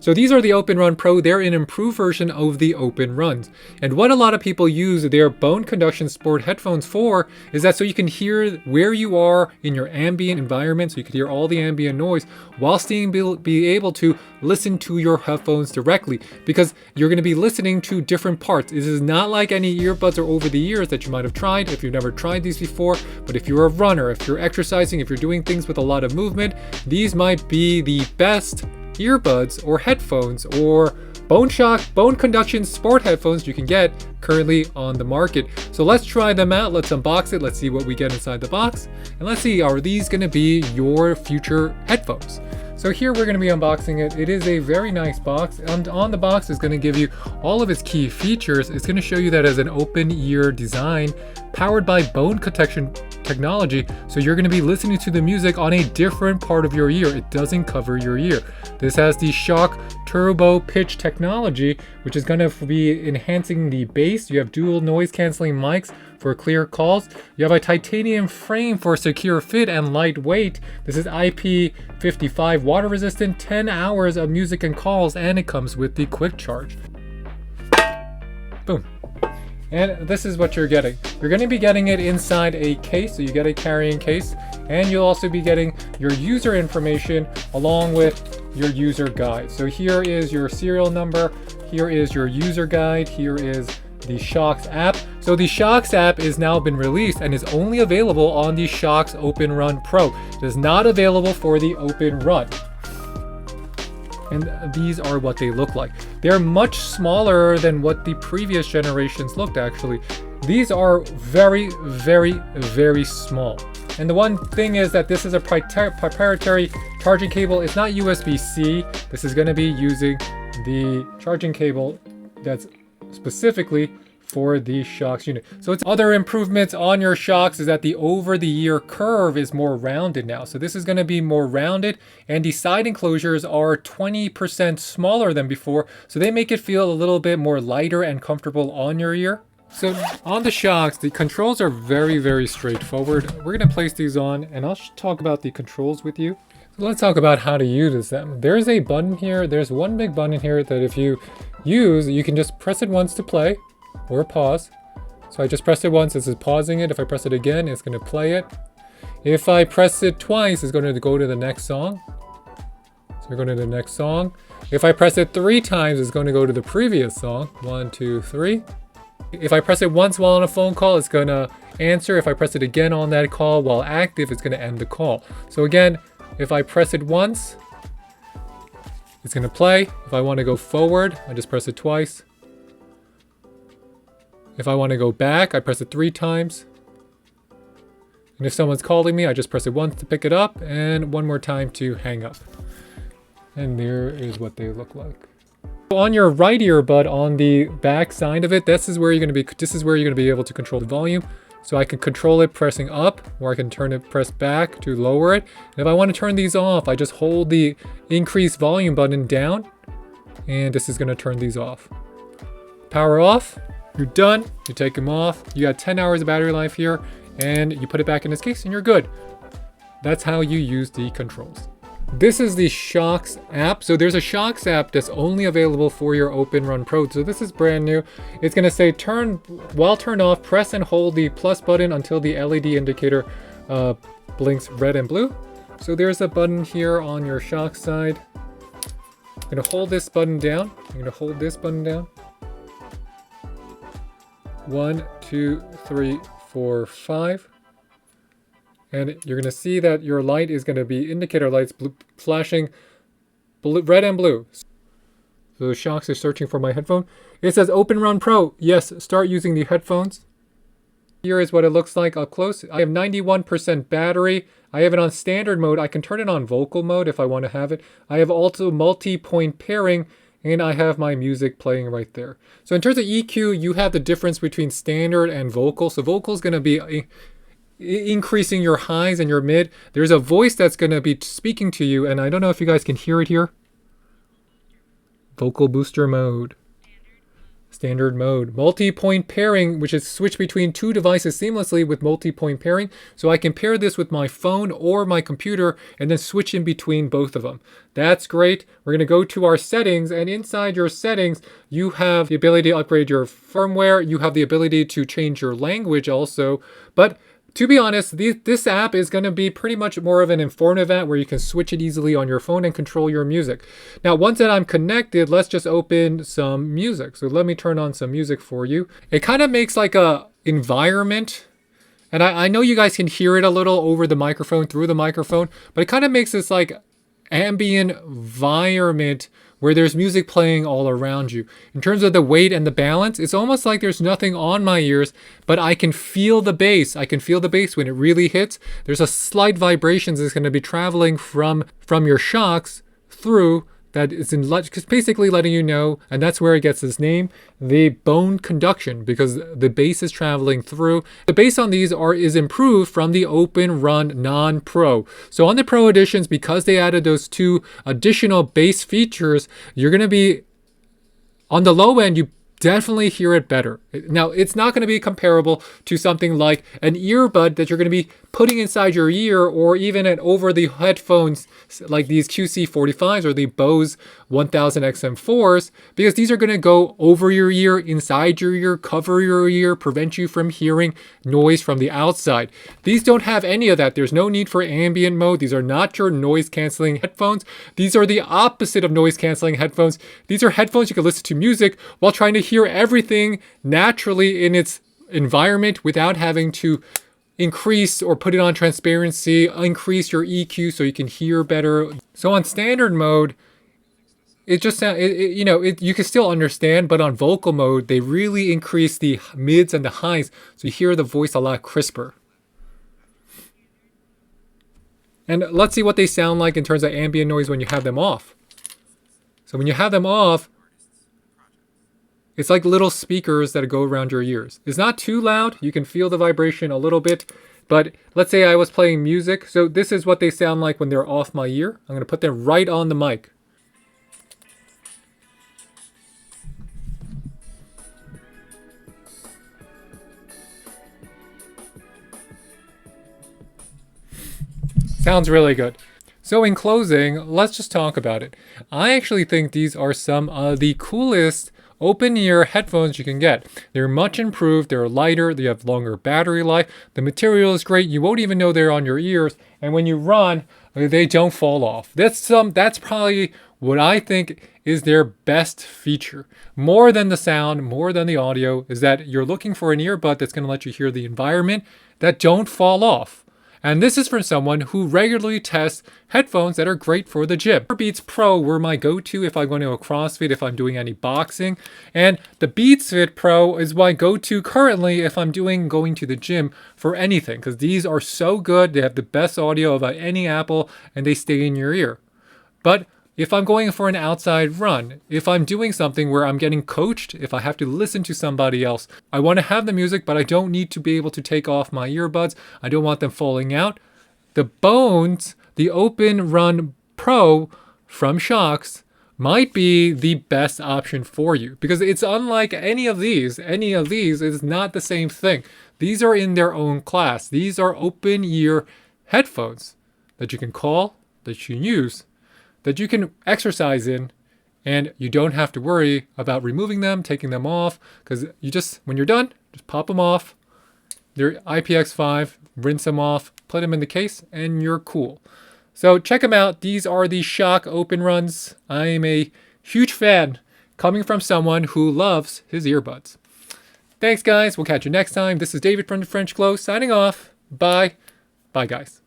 So these are the OpenRun Pro. They're an improved version of the OpenRuns. And what a lot of people use their Bone Conduction Sport headphones for is that so you can hear where you are in your ambient environment, so you can hear all the ambient noise while still be able to listen to your headphones directly, because you're going to be listening to different parts. This is not like any earbuds or over the ears that you might have tried if you've never tried these before, but if you're a runner, if you're exercising, if you're doing things with a lot of movement, these might be the best earbuds or headphones or bone conduction sport headphones you can get currently on the market. So let's try them out. Let's unbox it. Let's see what we get inside the box. And let's see, are these going to be your future headphones? So here we're going to be unboxing it. It is a very nice box. And on the box is going to give you all of its key features. It's going to show you that as an open ear design powered by bone conduction technology, so you're going to be listening to the music on a different part of your ear. It doesn't cover your ear. This has the shock turbo pitch technology, which is going to be enhancing the bass. You have dual noise canceling mics for clear calls. You have a titanium frame for secure fit and lightweight. This is IP55 water resistant, 10 hours of music and calls, and it comes with the quick charge. Boom. And this is what you're getting. You're going to be getting it inside a case, so you get a carrying case, and you'll also be getting your user information along with your user guide. So here is your serial number, here is your user guide, here is the Shokz app. So the Shokz app is now been released and is only available on the SHOKZ OpenRun Pro. It is not available for the OpenRun. And these are what they look like. They're much smaller than what the previous generations looked actually. These are very, very, very small. And the one thing is that this is a proprietary charging cable. It's not USB-C. This is going to be using the charging cable that's specifically for the Shokz unit. So it's other improvements on your Shokz is that the over-the-ear curve is more rounded now. So this is going to be more rounded, and the side enclosures are 20% smaller than before. So they make it feel a little bit more lighter and comfortable on your ear. So on the Shokz, the controls are very, very straightforward. We're going to place these on, and I'll talk about the controls with you. So let's talk about how to use them. There's a button here. There's one big button here that if you use, you can just press it once to play or pause. So I just pressed it once, this is pausing it. If I press it again, it's going to play it. If I press it twice, it's going to go to the next song. So we're going to the next song. If I press it 3 times, it's going to go to the previous song. 1, 2, 3. If I press it once while on a phone call, it's going to answer. If I press it again on that call while active, it's going to end the call. So again, if I press it once, it's going to play. If I want to go forward, I just press it twice. If I want to go back, I press it 3 times. And if someone's calling me, I just press it once to pick it up and one more time to hang up. And there is what they look like. On your right earbud, on the back side of it, this is where you're going to be able to control the volume. So I can control it pressing up, or I can press back to lower it. And if I want to turn these off, I just hold the increase volume button down, and this is going to turn these off. Power off. You're done. You take them off. You got 10 hours of battery life here, and you put it back in its case and you're good. That's how you use the controls. This is the Shokz app. So there's a Shokz app that's only available for your OpenRun Pro. So this is brand new. It's going to say while turned off, press and hold the plus button until the LED indicator blinks red and blue. So there's a button here on your Shokz side. I'm going to hold this button down. I'm going to hold this button down. 1, 2, 3, 4, 5. And you're going to see that your light is going to be indicator lights flashing red and blue. So Shokz is searching for my headphone. It says OpenRun Pro. Yes, start using the headphones. Here is what it looks like up close. I have 91% battery. I have it on standard mode. I can turn it on vocal mode if I want to have it. I have also multi-point pairing, and I have my music playing right there. So in terms of EQ, you have the difference between standard and vocal. So vocal is going to be increasing your highs and your mid. There's a voice that's going to be speaking to you, and I don't know if you guys can hear it here. Vocal booster mode. Standard mode. Multi-point pairing, which is switch between two devices seamlessly with multi-point pairing. So I can pair this with my phone or my computer and then switch in between both of them. That's great. We're going to go to our settings, and inside your settings, you have the ability to upgrade your firmware. You have the ability to change your language also. But to be honest, this app is going to be pretty much more of an informative app where you can switch it easily on your phone and control your music. Now, once that I'm connected, let's just open some music. So let me turn on some music for you. It kind of makes like a environment. And I know you guys can hear it a little over the microphone, through the microphone, but it kind of makes this like ambient environment where there's music playing all around you. In terms of the weight and the balance, it's almost like there's nothing on my ears, but I can feel the bass. I can feel the bass when it really hits. There's a slight vibrations that's going to be traveling from your Shokz through that is basically letting you know, and that's where it gets its name, the bone conduction, because the bass is traveling through. The bass on these is improved from the OpenRun non-Pro. So on the Pro editions, because they added those two additional bass features, you're going to be, on the low end, you definitely hear it better. Now, it's not going to be comparable to something like an earbud that you're going to be putting inside your ear, or even an over the headphones like these QC45s or the Bose 1000 XM4s, because these are going to go over your ear, inside your ear, cover your ear, prevent you from hearing noise from the outside. These don't have any of that. There's no need for ambient mode. These are not your noise canceling headphones. These are the opposite of noise canceling headphones. These are headphones you can listen to music while trying to hear everything naturally in its environment without having to increase or put it on transparency, increase your EQ so you can hear better. So on standard mode, it just sounds, you can still understand, but on vocal mode, they really increase the mids and the highs, so you hear the voice a lot crisper. And let's see what they sound like in terms of ambient noise when you have them off. So when you have them off, it's like little speakers that go around your ears. It's not too loud. You can feel the vibration a little bit. But let's say I was playing music. So this is what they sound like when they're off my ear. I'm going to put them right on the mic. Sounds really good. So in closing, let's just talk about it. I actually think these are some of the coolest open-ear headphones you can get. They're much improved, they're lighter, they have longer battery life, the material is great, you won't even know they're on your ears, and when you run, they don't fall off. That's probably what I think is their best feature. More than the sound, more than the audio, is that you're looking for an earbud that's going to let you hear the environment that don't fall off. And this is from someone who regularly tests headphones that are great for the gym. Beats Pro were my go-to if I'm going to a CrossFit, if I'm doing any boxing. And the Beats Fit Pro is my go-to currently if I'm going to the gym for anything. Because these are so good, they have the best audio of any Apple, and they stay in your ear. But if I'm going for an outside run, if I'm doing something where I'm getting coached, if I have to listen to somebody else, I want to have the music, but I don't need to be able to take off my earbuds. I don't want them falling out. The Bones, the OpenRun Pro from Shokz, might be the best option for you because it's unlike any of these. Any of these is not the same thing. These are in their own class. These are open ear headphones that you can call, that you use, that you can exercise in, and you don't have to worry about removing them, taking them off, because when you're done, just pop them off. They're IPX5, rinse them off, put them in the case, and you're cool. So check them out. These are the SHOKZ OpenRuns. I am a huge fan coming from someone who loves his earbuds. Thanks, guys. We'll catch you next time. This is David from the French Glow signing off. Bye. Bye, guys.